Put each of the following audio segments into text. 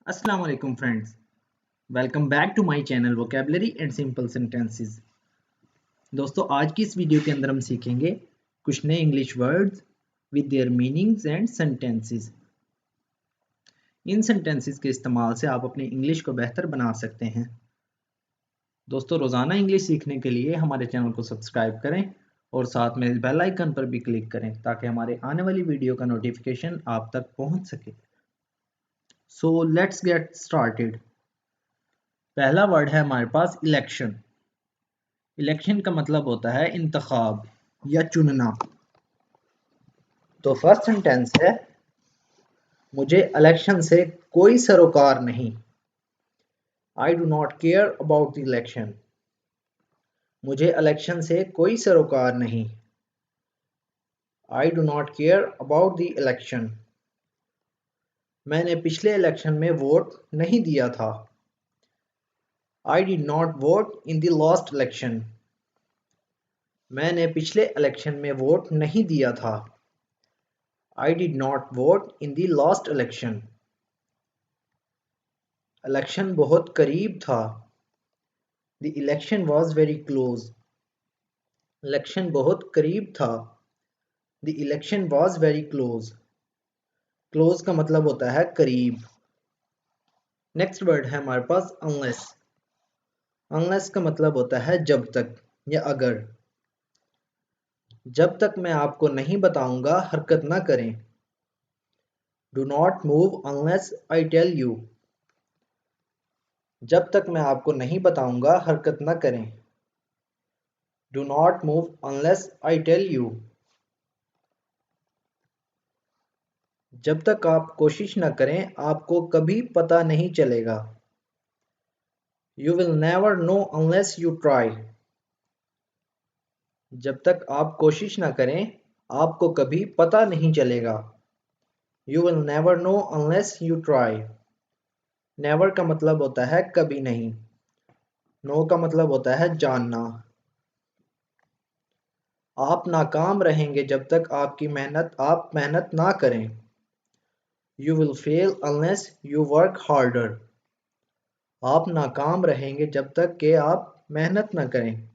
अस्सलाम वालेकुम friends, welcome back to my channel vocabulary and simple sentences. दोस्तों, आज की इस वीडियो के अंदर हम सीखेंगे कुछ नए English words with their meanings and sentences. In sentences के इस्तेमाल से आप अपनी इंग्लिश को बेहतर बना सकते हैं। दोस्तों, रोज़ाना इंग्लिश सीखने के लिए हमारे चैनल को सब्सक्राइब करें और साथ में बेल आइकन पर भी क्लिक करें ताकि हमारे आने वाली वीडियो का नोटिफिकेशन आप तक पहुंच सके। So let's get started. पहला वर्ड है हमारे पास इलेक्शन। इलेक्शन का मतलब होता है इंतखाब या चुनना। तो फर्स्ट सेंटेंस है, मुझे इलेक्शन से कोई सरोकार नहीं। I do not care about the election. मुझे इलेक्शन से कोई सरोकार नहीं। I do not care about the election. मैंने पिछले इलेक्शन में वोट नहीं दिया था। I did not vote in the last election. मैंने पिछले इलेक्शन में वोट नहीं दिया था। I did not vote in the last election. Election बहुत करीब था। The election was very close. Election बहुत करीब था। The election was very close. Close का मतलब होता है करीब। नेक्स्ट वर्ड है हमारे पास unless. Unless का मतलब होता है जब तक या अगर। जब तक मैं आपको नहीं बताऊंगा हरकत ना करें। Do not move unless I tell you. जब तक मैं आपको नहीं बताऊंगा हरकत ना करें। Do not move unless I tell you. जब तक आप कोशिश न करें आपको कभी पता नहीं चलेगा। You will never know unless you try. जब तक आप कोशिश न करें आपको कभी पता नहीं चलेगा। You will never know unless you try. Never का मतलब होता है कभी नहीं। No का मतलब होता है जानना। आप नाकाम रहेंगे जब तक आप मेहनत ना करें। You will fail unless you work harder. आप नाकाम रहेंगे जब तक कि आप मेहनत न करें।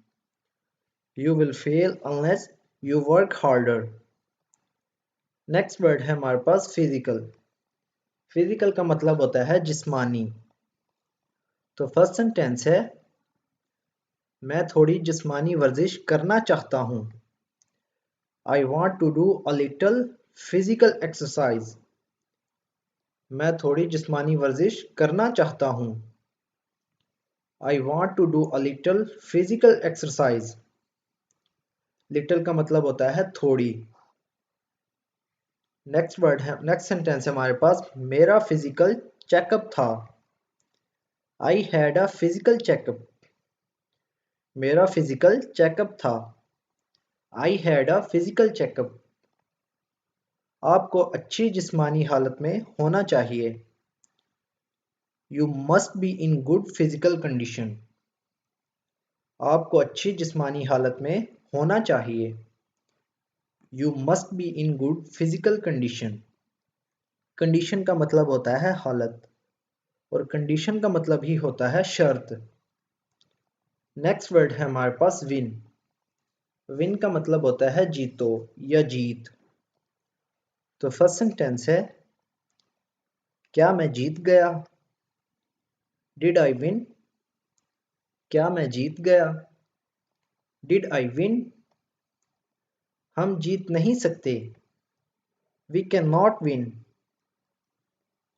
You will fail unless you work harder. Next word है हमारे पास फिजिकल। फिजिकल का मतलब होता है जिस्मानी। तो फर्स्ट सेंटेंस है, मैं थोड़ी जिस्मानी वर्जिश करना चाहता हूँ। I want to do a little physical exercise. मैं थोड़ी जिस्मानी वर्जिश करना चाहता हूँ। I want to do a little physical exercise. Little का मतलब होता है थोड़ी। नेक्स्ट सेंटेंस है हमारे पास, मेरा फिजिकल चेकअप था। I had a physical checkup. मेरा फिजिकल चेकअप था। I had a physical checkup. आपको अच्छी जिस्मानी हालत में होना चाहिए। You must be in good physical condition. आपको अच्छी जिस्मानी हालत में होना चाहिए। You must be in good physical condition. Condition का मतलब होता है हालत और कंडीशन का मतलब ही होता है शर्त। नेक्स्ट वर्ड है हमारे पास विन। विन का मतलब होता है जीतो या जीत। तो फर्स्ट सेंटेंस है, क्या मैं जीत गया। Did I win. क्या मैं जीत गया। Did I win. हम जीत नहीं सकते। We can not win.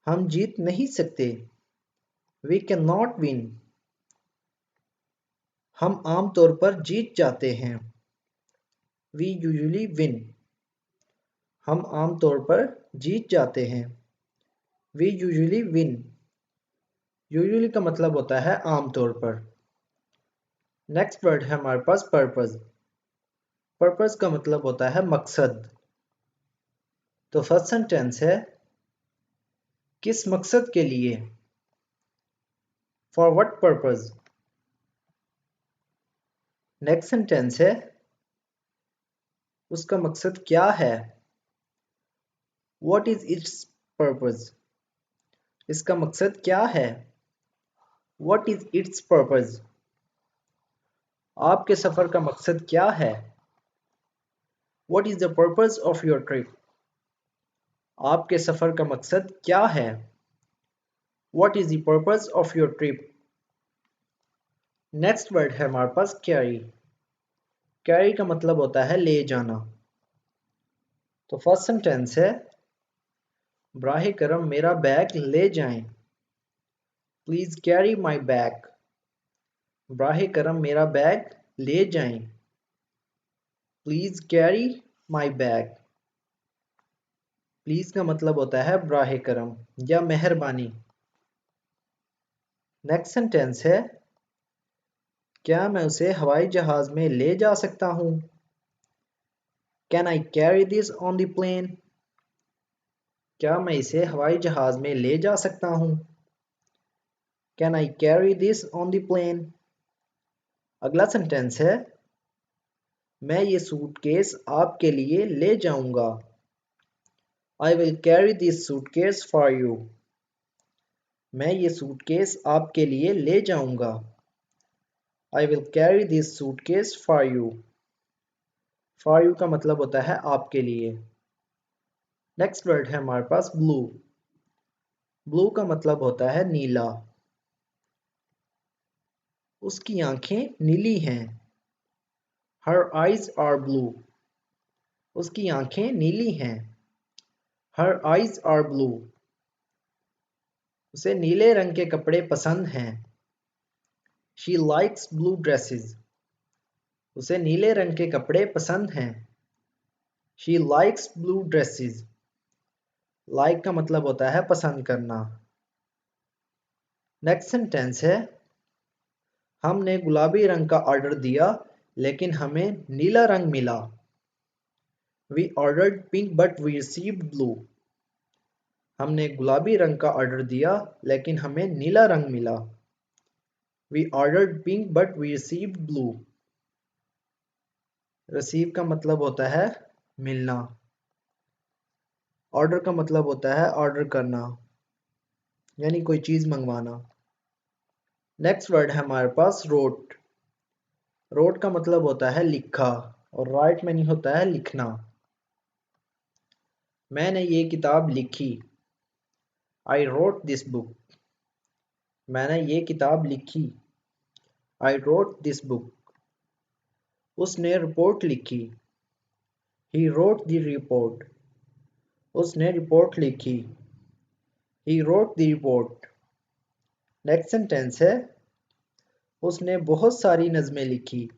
हम जीत नहीं सकते। We can not win. हम आमतौर पर जीत जाते हैं। We usually win. हम आमतौर पर जीत जाते हैं। We usually win. यूजुअली का मतलब होता है आमतौर पर। नेक्स्ट वर्ड है हमारे पास पर्पस। पर्पस का मतलब होता है मकसद। तो फर्स्ट सेंटेंस है, किस मकसद के लिए। For what purpose. Next sentence है, उसका मकसद क्या है। What is it's purpose. इसका मकसद क्या है? What is its purpose? आपके सफ़र का मकसद क्या है? What is the purpose of your trip? आपके सफ़र का मकसद क्या है? What is the purpose of your trip? Next word है हमारे पास कैरी। कैरी का मतलब होता है ले जाना। तो फर्स्ट सेंटेंस है बराहे करम मेरा बैग ले जाएं। Please carry my bag. बराहे करम मेरा बैग ले जाएं। Please carry my bag. Please का मतलब होता है बराहे करम या मेहरबानी। नेक्स्ट सेंटेंस है क्या मैं उसे हवाई जहाज में ले जा सकता हूँ? Can I carry this on the plane? क्या मैं इसे हवाई जहाज में ले जा सकता हूँ? Can I carry this on the plane? अगला सेंटेंस है मैं ये सूटकेस आपके लिए ले जाऊंगा। I will carry this suitcase for you. मैं ये सूटकेस आपके लिए ले जाऊंगा। I will carry this suitcase for you. For you का मतलब होता है आपके लिए। नेक्स्ट वर्ड है हमारे पास ब्लू। ब्लू का मतलब होता है नीला। उसकी आंखें नीली हैं। Her eyes are blue. उसकी आंखें नीली हैं। Her eyes are blue. उसे नीले रंग के कपड़े पसंद हैं। She likes blue dresses. उसे नीले रंग के कपड़े पसंद हैं। She likes blue dresses. Like का मतलब होता है पसंद करना। नेक्स्ट सेंटेंस है हमने गुलाबी रंग का ऑर्डर दिया लेकिन हमें नीला रंग मिला। We ordered pink but we received blue. हमने गुलाबी रंग का ऑर्डर दिया लेकिन हमें नीला रंग मिला। We ordered pink but we received blue. Receive का मतलब होता है मिलना। ऑर्डर का मतलब होता है ऑर्डर करना यानी कोई चीज़ मंगवाना। नेक्स्ट वर्ड है हमारे पास रोट। रोट का मतलब होता है लिखा और राइट में नहीं होता है लिखना। मैंने ये किताब लिखी। I wrote this book. मैंने ये किताब लिखी। I wrote this book. उसने रिपोर्ट लिखी। He wrote the report. उसने रिपोर्ट लिखी। He wrote the report. Next sentence है उसने बहुत सारी नज़में लिखी।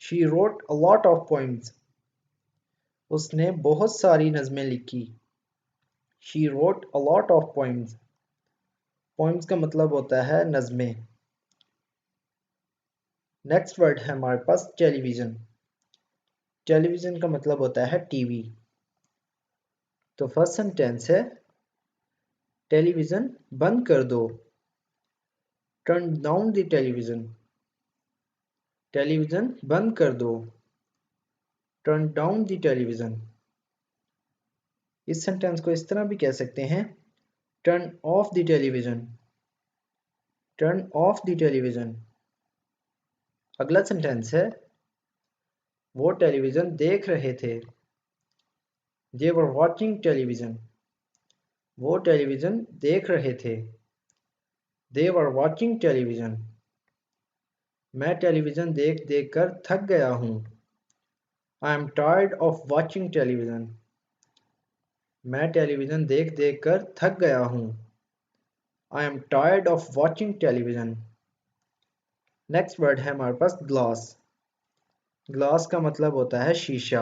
She wrote a lot of poems. उसने बहुत सारी नज़में लिखी। She wrote a lot of poems. Poems का मतलब होता है नज़में। नेक्स्ट वर्ड है हमारे पास टेलीविज़न। टेलीविज़न का मतलब होता है टीवी। तो फर्स्ट सेंटेंस है टेलीविज़न बंद कर दो। Turn down the television. Television बंद कर दो। Turn down the television. इस सेंटेंस को इस तरह भी कह सकते हैं turn off the television. Turn off the television. अगला सेंटेंस है वो टेलीविज़न देख रहे थे। दे वर वॉचिंग टेलीविज़न। वो टेलीविज़न देख रहे थे। दे वर वॉचिंग टेलीविज़न। मैं टेलीविज़न देख देख कर थक गया हूँ। I am tired of watching television. मैं टेलीविज़न देख देख कर थक गया हूँ। I am tired of watching television. Next word है हमारे पास ग्लास। ग्लास का मतलब होता है शीशा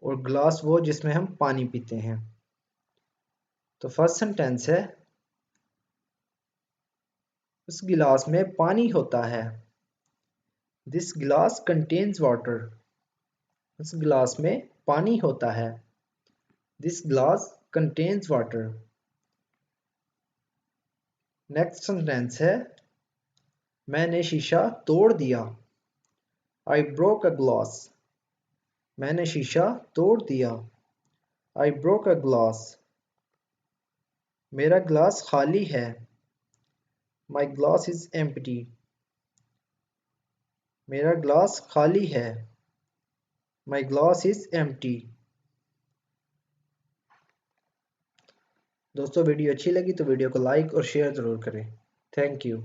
और ग्लास वो जिसमें हम पानी पीते हैं। तो फर्स्ट सेंटेंस है उस गिलास में पानी होता है। दिस गिलास कंटेन्स वाटर। उस गिलास में पानी होता है। This glass contains water. Next sentence है मैंने शीशा तोड़ दिया। I broke a glass. मैंने शीशा तोड़ दिया। I broke a glass. मेरा ग्लास खाली है। My glass is empty. मेरा ग्लास खाली है। My glass is empty. दोस्तों वीडियो अच्छी लगी तो वीडियो को लाइक और शेयर ज़रूर करें। Thank you.